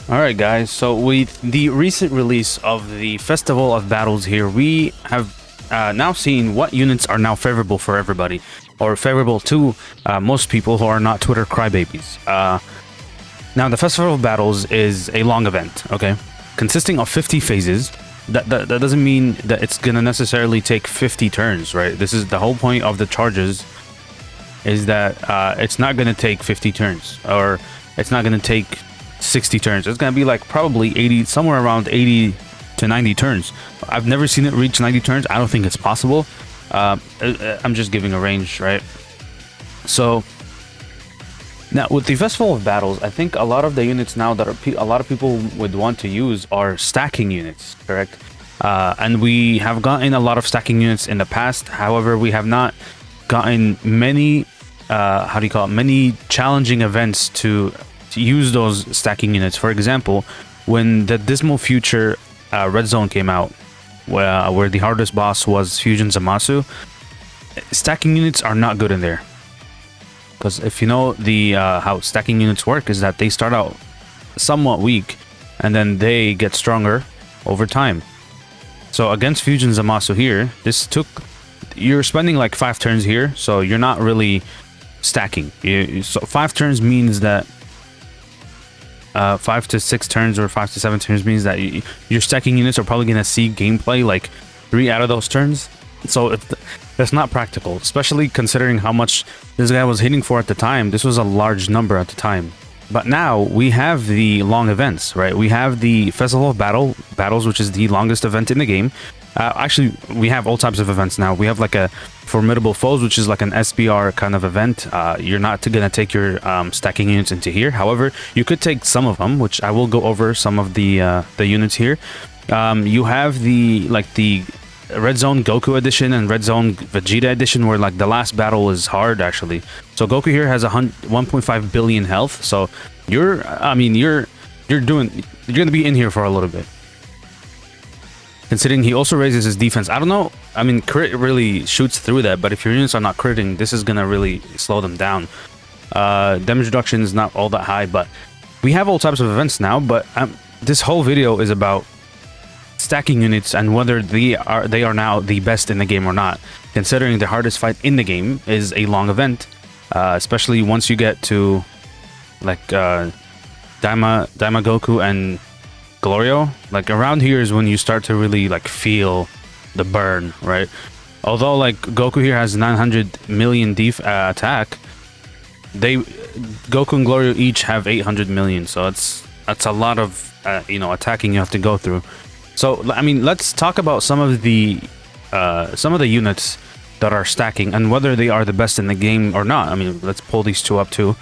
Alright guys, so with the recent release of the Festival of Battles here, we have now seen what units are now favorable for everybody, or favorable to most people who are not Twitter crybabies. Now the Festival of Battles is a long event, okay? Consisting of 50 phases. That doesn't mean that it's gonna necessarily take 50 turns, right? This is the whole point of the charges, is that it's not gonna take 50 turns, or it's not gonna take 60 turns. It's gonna be like probably 80, somewhere around 80 to 90 turns. I've never seen it reach 90 turns. I don't think it's possible. I'm just giving a range, right? So now with the Festival of Battles, I think a lot of the units now that a lot of people would want to use are stacking units, correct? And we have gotten a lot of stacking units in the past. However, we have not gotten many how do you call it, many challenging events to use those stacking units. For example, when the Dismal Future Red Zone came out, where the hardest boss was Fusion Zamasu, stacking units are not good in there. Because if you know the how stacking units work, is that they start out somewhat weak, and then they get stronger over time. So against Fusion Zamasu here, you're spending like 5 turns here, so you're not really stacking. So 5 turns means that 5 to 6 turns or 5 to 7 turns means that your stacking units are probably going to see gameplay like 3 out of those turns. So that's not practical, especially considering how much this guy was hitting for at the time. This was a large number at the time. But now we have the long events, right? We have the Festival of Battles, which is the longest event in the game. Actually, we have all types of events now. We have like a Formidable Foes, which is like an SBR kind of event. You're not going to take your stacking units into here. However, you could take some of them, which I will go over some of the units here. You have the Red Zone Goku edition and Red Zone Vegeta edition, where like the last battle is hard actually. So Goku here has 1.5 billion health. So you're gonna be in here for a little bit. Considering he also raises his defense. I don't know. I mean, crit really shoots through that, but if your units are not critting, this is gonna really slow them down. Damage reduction is not all that high, but we have all types of events now. But this whole video is about stacking units and whether they are now the best in the game or not, considering the hardest fight in the game is a long event, especially once you get to like Daima Goku and Glorio. Like around here is when you start to really like feel the burn, right? Although like Goku here has 900 million attack, Goku and Glorio each have 800 million, so that's a lot of attacking you have to go through. So I mean, let's talk about some of the units that are stacking and whether they are the best in the game or not. I mean, let's pull these two up too.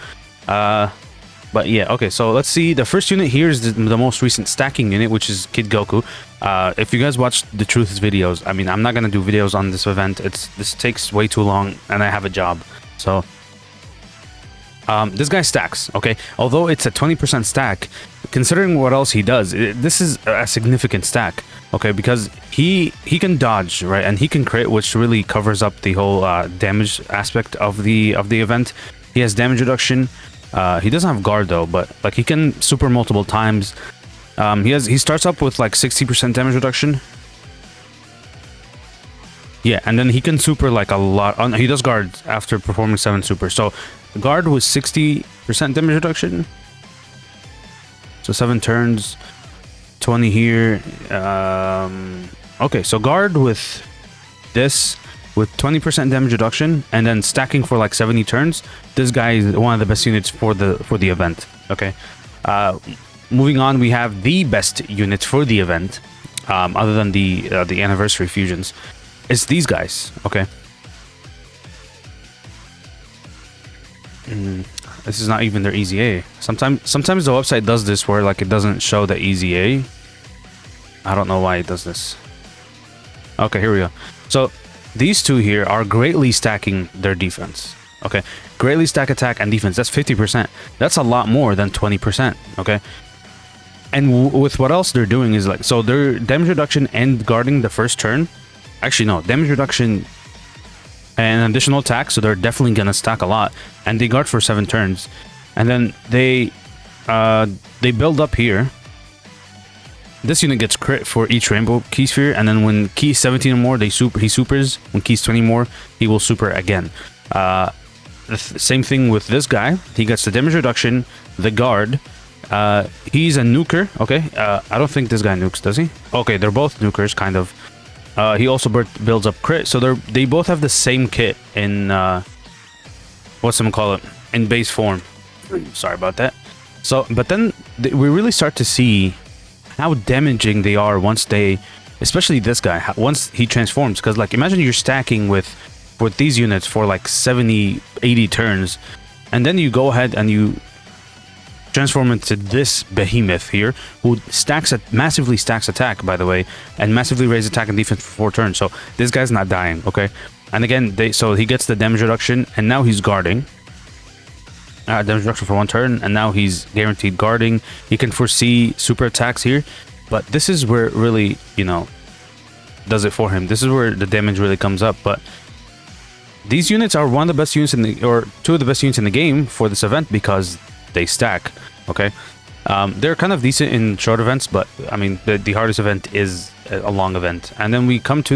But yeah, okay. So let's see. The first unit here is the most recent stacking unit, which is Kid Goku. If you guys watched the Truth's videos, I mean, I'm not gonna do videos on this event. This takes way too long, and I have a job. So this guy stacks, okay? Although it's a 20% stack, considering what else he does, this is a significant stack, okay? Because he can dodge, right? And he can crit, which really covers up the whole damage aspect of the event. He has damage reduction. He doesn't have guard though, but like he can super multiple times. He starts up with like 60% damage reduction. Yeah, and then he can super like a lot. He does guard after performing 7 super. So guard with 60% damage reduction. So 7 turns, 20 here. Okay, so guard with this with 20% damage reduction and then stacking for like 70 turns. This guy is one of the best units for the event. Okay. Moving on, we have the best unit for the event, other than the anniversary fusions. It's these guys, okay? This is not even their easy A. Sometimes the website does this where like it doesn't show the easy A. I don't know why it does this. Okay, here we go. So these two here are greatly stacking their defense. Okay, greatly stack attack and defense. That's 50%. That's a lot more than 20%. Okay. And with what else they're doing is like, so their damage reduction and guarding the first turn. Actually, no, damage reduction and additional attack, so they're definitely gonna stack a lot, and they guard for 7 turns, and then they they build up here. This unit gets crit for each rainbow key sphere, and then when key 17 or more, he supers. When keys 20 more, he will super again. Same thing with this guy. He gets the damage reduction, the guard. He's a nuker. Okay, I don't think this guy nukes, does he? Okay, they're both nukers, kind of. He also builds up crit, so they both have the same kit in in base form. Sorry about that. So, but then we really start to see how damaging they are once they, especially this guy, once he transforms. Because like, imagine you're stacking with these units for like 70-80 turns, and then you go ahead and you transform into this behemoth here, who massively stacks attack, by the way, and massively raises attack and defense for 4 turns. So this guy's not dying, okay? And again, so he gets the damage reduction, and now he's guarding. Damage reduction for 1 turn, and now he's guaranteed guarding. He can foresee super attacks here, but this is where it really, you know, does it for him. This is where the damage really comes up. But these units are one of the best units or 2 of the best units in the game for this event because they stack. Okay, they're kind of decent in short events, but I mean the hardest event is a long event. And then we come to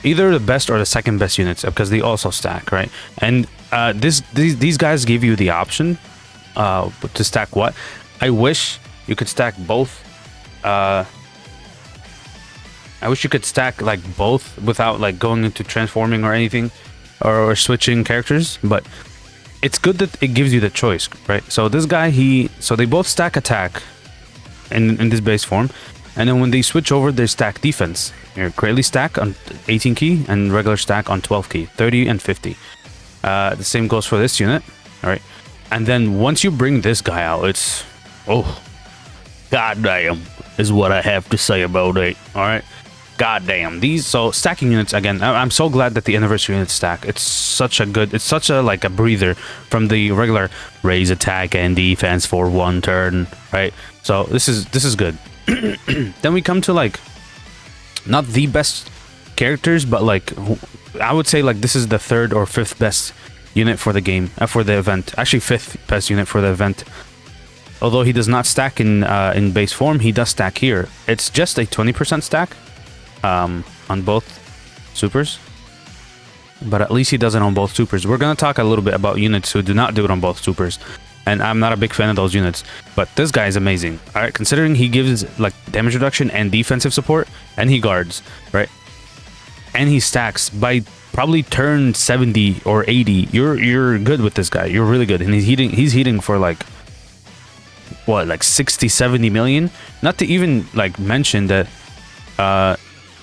either the best or the second best units, because they also stack, right? And these guys give you the option to stack what. I wish you could stack both. I wish you could stack like both without like going into transforming or anything, or switching characters, but it's good that it gives you the choice, right? So this guy, so they both stack attack in this base form, and then when they switch over, they stack defense. Here, greatly stack on 18 key and regular stack on 12 key, 30 and 50. The same goes for this unit, all right? And then once you bring this guy out, it's, oh, goddamn, is what I have to say about it, all right? Goddamn, so stacking units, again, I'm so glad that the anniversary units stack. It's such a like a breather from the regular raise attack and defense for 1 turn, right? So this is good. Then we come to like, not the best characters, but like, I would say like this is the 3rd or 5th best unit for the game, for the event. Actually 5th best unit for the event. Although he does not stack in base form, he does stack here. It's just a 20% stack on both supers, but at least he does it on both supers. We're gonna talk a little bit about units who do not do it on both supers, and I'm not a big fan of those units, but this guy is amazing. All right, considering he gives like damage reduction and defensive support, and he guards, right, and he stacks by probably turn 70 or 80. You're good with this guy. You're really good, and he's heating for like what, like 60-70 million. Not to even like mention that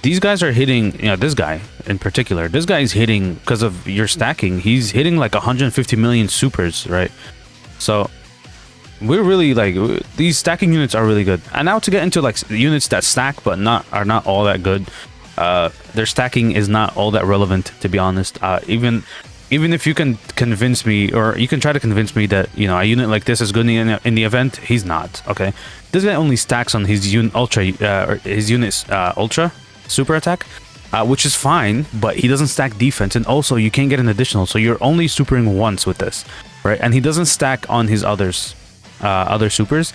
these guys are hitting, you know, this guy in particular. This guy is hitting, because of your stacking, he's hitting like 150 million supers, right? So we're really like, these stacking units are really good. And now to get into like units that stack but are not all that good, their stacking is not all that relevant, to be honest. Even if you can convince me, or you can try to convince me that, you know, a unit like this is good in the event, he's not. Okay, this guy only stacks on his unit's ultra super attack, which is fine, but he doesn't stack defense, and also you can't get an additional, so you're only supering once with this, right? And he doesn't stack on his other supers,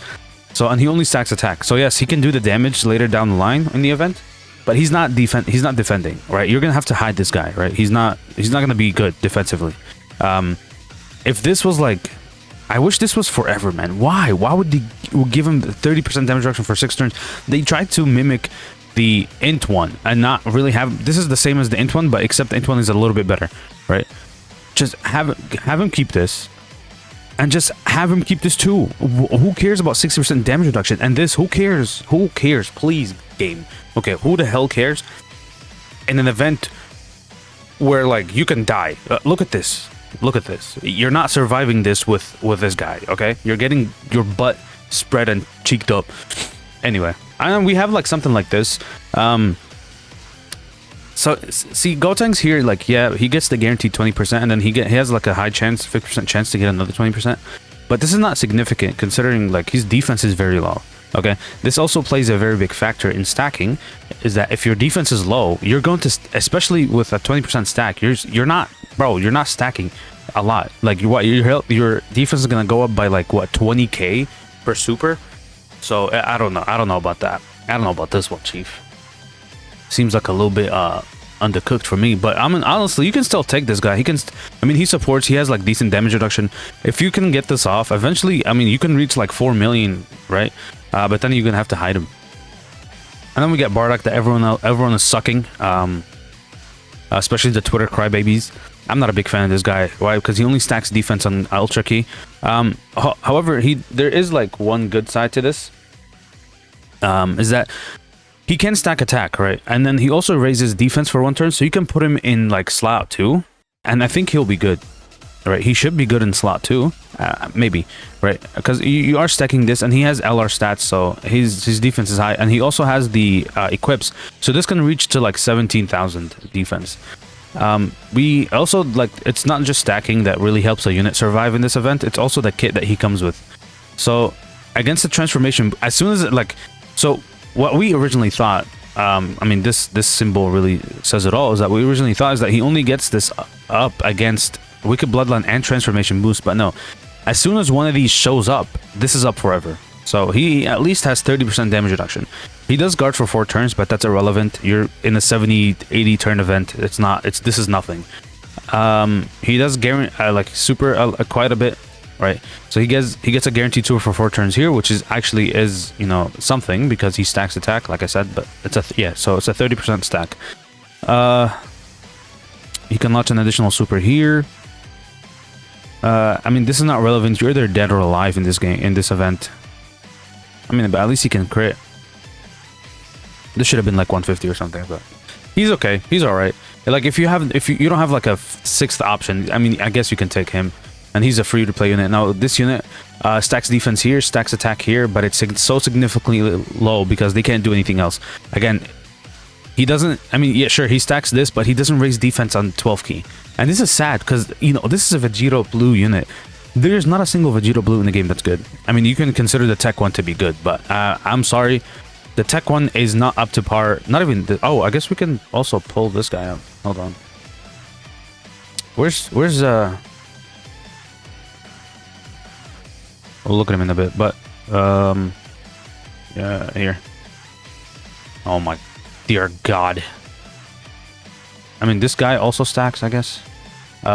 so, and he only stacks attack. So yes, he can do the damage later down the line in the event, but he's not defending, right? You're gonna have to hide this guy, right? He's not gonna be good defensively. If this was like, I wish this was forever, man. Why would they give him 30% damage reduction for 6 turns? They tried to mimic the int one and not really have, this is the same as the int one, but except the int one is a little bit better, right? Just have him keep this, and just have him keep this too. Who cares about 60% damage reduction? And this, who cares? Who cares? Please, game. Okay, who the hell cares? In an event where like you can die. Look at this. Look at this. You're not surviving this with this guy. Okay, you're getting your butt spread and cheeked up. Anyway, and we have like something like this. So see, Gotenks here, like, yeah, he gets the guaranteed 20%, and then he has like a high chance, 50% chance to get another 20%. But this is not significant considering like his defense is very low. Okay, this also plays a very big factor in stacking, is that if your defense is low, you're going to, especially with a 20% stack, you're not stacking. a lot. Like your defense is gonna go up by like what 20k per super. So I don't know. I don't know about that. I don't know about this one, Chief. Seems like a little bit undercooked for me, but I mean honestly, you can still take this guy. He can. I mean, he supports. He has like decent damage reduction. If you can get this off, eventually, I mean, you can reach like 4 million, right? But then you're gonna have to hide him. And then we get Bardock that everyone is sucking. Especially the Twitter crybabies. I'm not a big fan of this guy. Why? Because he only stacks defense on Ultra Key. However, there is like one good side to this. Is that he can stack attack, right? And then he also raises defense for 1 turn, so you can put him in like slot 2, and I think he'll be good. Right? He should be good in slot 2, maybe, right? Because you are stacking this, and he has LR stats, so his defense is high, and he also has the equips, so this can reach to like 17,000 defense. We also like, it's not just stacking that really helps a unit survive in this event, it's also the kit that he comes with. So against the transformation, as soon as it like, so what we originally thought, I mean this symbol really says it all, is that we originally thought is that he only gets this up against Wicked Bloodline and transformation boost, but no, as soon as one of these shows up, this is up forever. So he at least has 30% damage reduction. He does guard for 4 turns, but that's irrelevant. You're in a 70-80 turn event. This is nothing. He does guarantee like super quite a bit, right? So he gets a guaranteed tour for 4 turns here, which is actually you know, something, because he stacks attack, like I said. But it's so it's a 30% stack. He can launch an additional super here. I mean, this is not relevant. You're either dead or alive in this game, in this event. I mean, but at least he can crit. This should have been like 150 or something, but he's okay. He's all right. Like if you don't have like a 6th option, I mean, I guess you can take him, and he's a free to play unit. Now this unit stacks defense here, stacks attack here, but it's so significantly low because they can't do anything else. Again, he doesn't. I mean, yeah, sure, he stacks this, but he doesn't raise defense on 12 key. And this is sad because, you know, this is a Vegito blue unit. There's not a single Vegito blue in the game that's good. I mean, you can consider the tech one to be good, but I'm sorry, the tech one is not up to par. Not even oh, I guess we can also pull this guy up. Hold on. Where's we'll look at him in a bit, but yeah, here. Oh my dear God. I mean, this guy also stacks, I guess.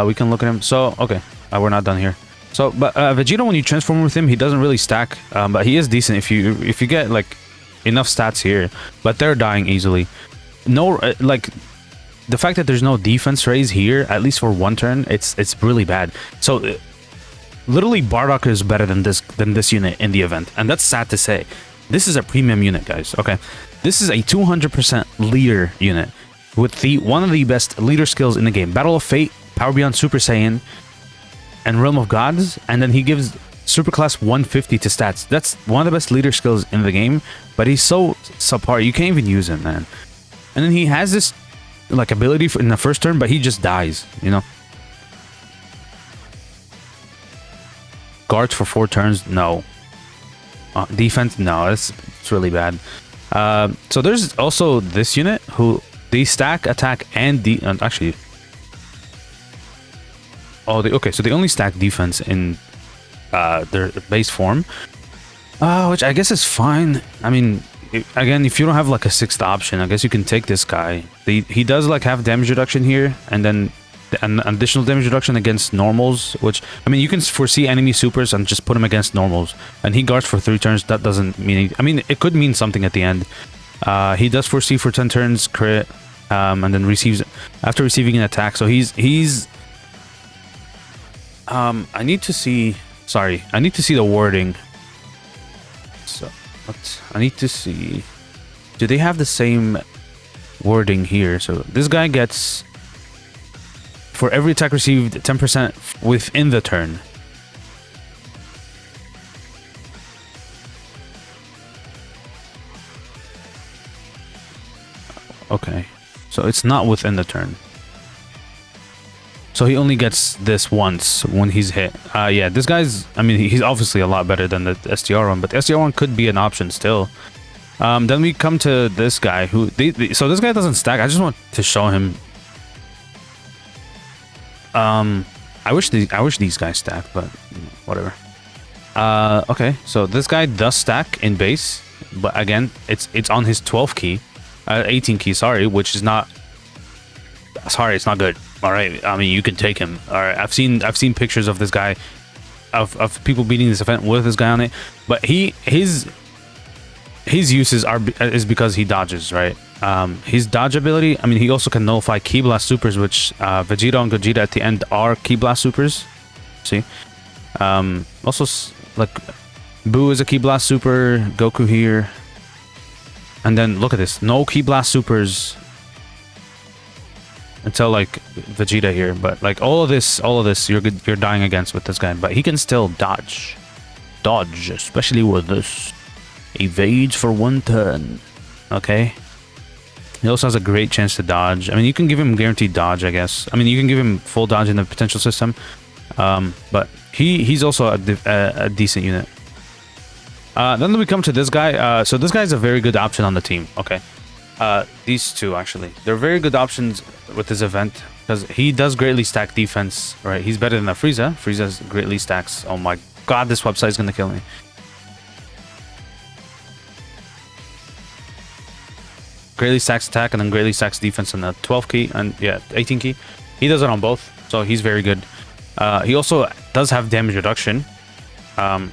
We can look at him. So, okay. We're not done here. So, but Vegito, when you transform with him, he doesn't really stack. But he is decent if you get, like, enough stats here. But they're dying easily. No, like, the fact that there's no defense raise here, at least for 1 turn, it's really bad. So, literally, Bardock is better than this unit in the event. And that's sad to say. This is a premium unit, guys. Okay. This is a 200% leader unit with one of the best leader skills in the game. Battle of Fate, Power Beyond Super Saiyan, and Realm of Gods. And then he gives Superclass 150 to stats. That's one of the best leader skills in the game, but he's so subpar, you can't even use him, man. And then he has this like ability in the first turn, but he just dies, you know. Guards for 4 turns, no. Defense, no, it's really bad. So there's also this unit who they stack attack and actually, oh, okay, so they only stack defense in their base form, which I guess is fine. I mean, again, if you don't have like a 6th option, I guess you can take this guy. He does like have damage reduction here, and then an additional damage reduction against normals, which, I mean, you can foresee enemy supers and just put him against normals, and he guards for 3 turns. That doesn't mean anything. I mean, it could mean something at the end. He does foresee for 10 turns, crit, and then receives after receiving an attack. So he's I need to see the wording. So I need to see, do they have the same wording here? So this guy gets, for every attack received, 10% within the turn. Okay, so it's not within the turn. So he only gets this once when he's hit. Yeah, this guy's, I mean, he's obviously a lot better than the STR one, but the STR one could be an option still. Then we come to this guy who, so this guy doesn't stack. I just want to show him. I wish these guys stack, but whatever. Okay, so this guy does stack in base, but again, it's on his 12 key, 18 key, sorry, which is not. Sorry, it's not good. All right, I mean you can take him. All right, I've seen pictures of this guy, of people beating this event with this guy on it, but his uses is because he dodges, right? His dodge ability, I mean, he also can nullify Ki Blast supers, which Vegeta and Gogeta at the end are Ki Blast supers. See, also like Buu is a Ki Blast super, Goku here, and then look at this, no Ki Blast supers until like Vegeta here, but like all of this you're dying against with this guy, but he can still dodge, especially with this evades for 1 turn. Okay, he also has a great chance to dodge. I mean, you can give him guaranteed dodge, I guess. I mean, you can give him full dodge in the potential system, but he's also a decent unit. Then we come to this guy. So this guy is a very good option on the team. Okay, these two actually, they're very good options with this event because he does greatly stack defense. Right, he's better than the Frieza. Frieza's greatly stacks. Oh my god, this website is gonna kill me. Greatly stacks attack and then greatly stacks defense on the 12 key and yeah, 18 key. He does it on both, so he's very good. He also does have damage reduction.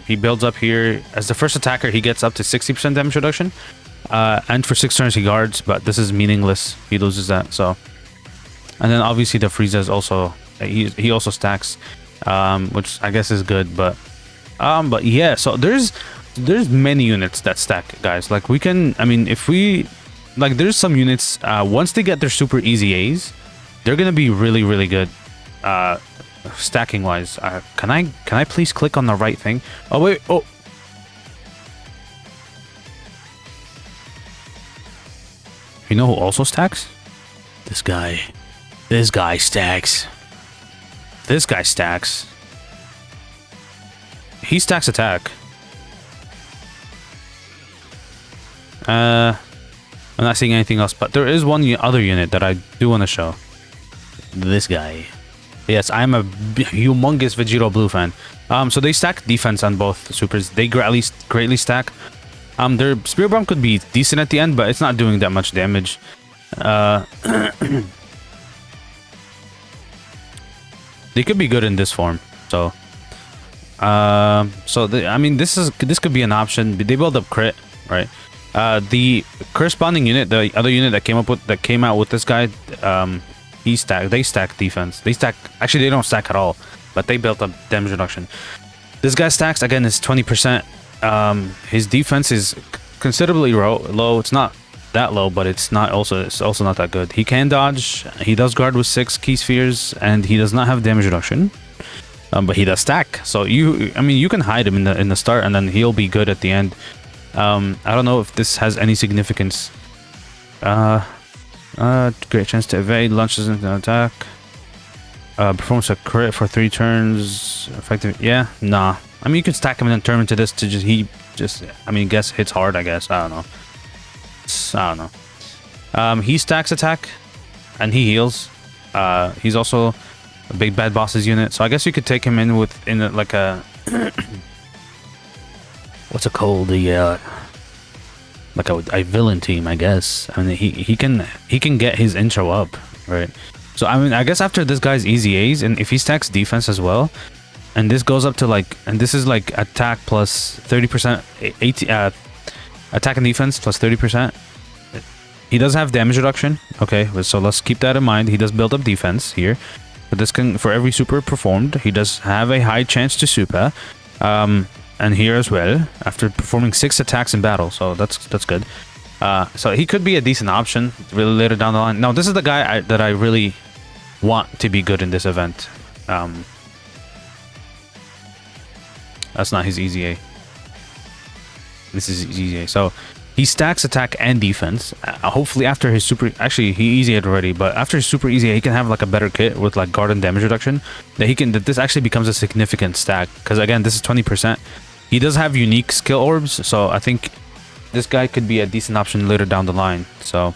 He builds up here as the first attacker. He gets up to 60% damage reduction, and for 6 turns he guards, but this is meaningless. He loses that. So, and then obviously the Frieza is also he also stacks, which I guess is good. But yeah, so there's many units that stack, guys. Like we can, I mean, if we like, there's some units once they get their super easy A's, they're gonna be really good. Stacking wise, can I please click on the right thing? Oh wait, oh, you know who also stacks? This guy stacks. This guy stacks. He stacks attack. I'm not seeing anything else, but there is one other unit that I do want to show. This guy. Yes, I'm a humongous Vegeta Blue fan. So they stack defense on both supers. They greatly stack. Their Spirit Bomb could be decent at the end, but it's not doing that much damage. They could be good in this form. So, I mean, this could be an option. They build up crit, right? The corresponding unit, the other unit that came out with this guy, they stack defense. Actually, they don't stack at all, but they built up damage reduction. This guy stacks again is 20%. His defense is considerably low. It's not that low, but it's also not that good. He can dodge. He does guard with 6 key spheres, and he does not have damage reduction. But he does stack. So I mean, you can hide him in the start, and then he'll be good at the end. I don't know if this has any significance. Great chance to evade, launches into an attack. Performs a crit for 3 turns. Effective, yeah, nah. I mean, you can stack him and then turn into this to I mean, guess hits hard, I guess. I don't know. He stacks attack, and he heals. He's also a big bad boss's unit, so I guess you could take him in like a what's it called? Like a villain team, I guess. I mean, he can get his intro up, right? So I mean, I guess after this guy's easy A's, and if he stacks defense as well, and this goes up to like, and this is like attack plus 30%, attack and defense plus 30%. He does have damage reduction. Okay, so let's keep that in mind. He does build up defense here, but this can, for every super performed, he does have a high chance to super. And here as well, after performing 6 attacks in battle, so that's good. So he could be a decent option really later down the line. Now, this is the guy that I really want to be good in this event. That's not his easy A. This is his easy A. So he stacks attack and defense. Hopefully after his super... Actually, he easy it already, but after his super easy A, he can have like a better kit with like guard and damage reduction. That this actually becomes a significant stack. Because again, this is 20%. He does have unique skill orbs, so I think this guy could be a decent option later down the line. So,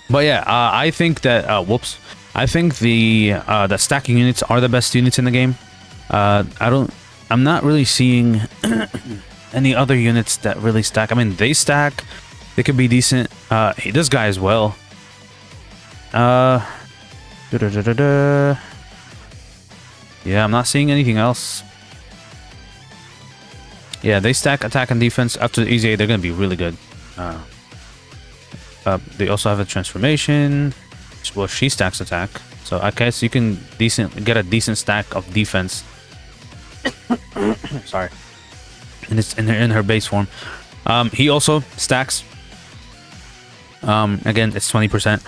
but yeah, I think that I think the stacking units are the best units in the game. I'm not really seeing any other units that really stack. I mean, they stack. They could be decent. This guy as well. Yeah, I'm not seeing anything else. Yeah, they stack attack and defense. After the easy A, they're gonna be really good. They also have a transformation. Well, she stacks attack, so I guess you can get a decent stack of defense. Sorry, and it's in her base form. He also stacks. Again, it's 20%.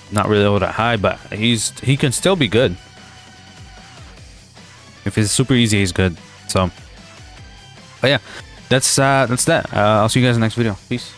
Not really all that high, but he can still be good. If it's super easy, he's good. So, but yeah, that's that. I'll see you guys in the next video. Peace.